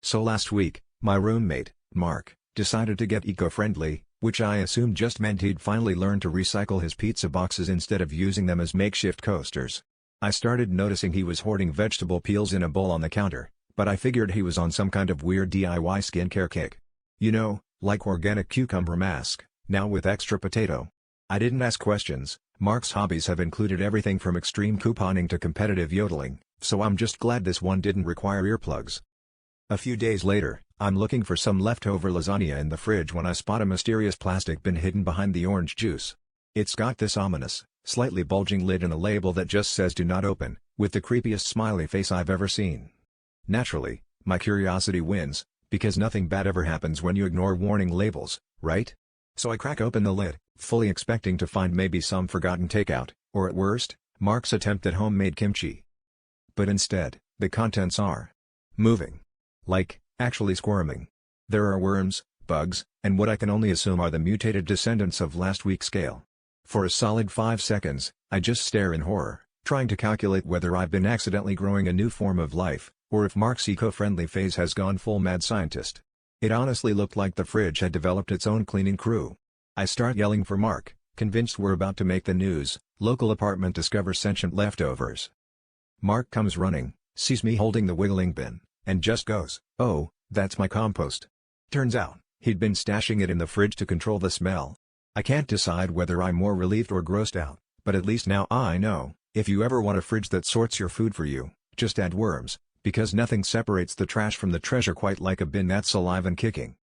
So last week, my roommate, Mark, decided to get eco-friendly, which I assumed just meant he'd finally learn to recycle his pizza boxes instead of using them as makeshift coasters. I started noticing he was hoarding vegetable peels in a bowl on the counter, but I figured he was on some kind of weird DIY skincare kick. You know, like organic cucumber mask, now with extra potato. I didn't ask questions. Mark's hobbies have included everything from extreme couponing to competitive yodeling, so I'm just glad this one didn't require earplugs. A few days later, I'm looking for some leftover lasagna in the fridge when I spot a mysterious plastic bin hidden behind the orange juice. It's got this ominous, slightly bulging lid and a label that just says "Do not open," with the creepiest smiley face I've ever seen. Naturally, my curiosity wins, because nothing bad ever happens when you ignore warning labels, right? So I crack open the lid, fully expecting to find maybe some forgotten takeout, or at worst, Mark's attempt at homemade kimchi. But instead, the contents are moving. Like, actually squirming. There are worms, bugs, and what I can only assume are the mutated descendants of last week's kale. For a solid 5 seconds, I just stare in horror, trying to calculate whether I've been accidentally growing a new form of life, or if Mark's eco-friendly phase has gone full mad scientist. It honestly looked like the fridge had developed its own cleaning crew. I start yelling for Mark, convinced we're about to make the news. Local apartment discovers sentient leftovers. Mark comes running, sees me holding the wiggling bin, and just goes, "Oh, that's my compost." Turns out, he'd been stashing it in the fridge to control the smell. I can't decide whether I'm more relieved or grossed out, but at least now I know, if you ever want a fridge that sorts your food for you, just add worms, because nothing separates the trash from the treasure quite like a bin that's alive and kicking.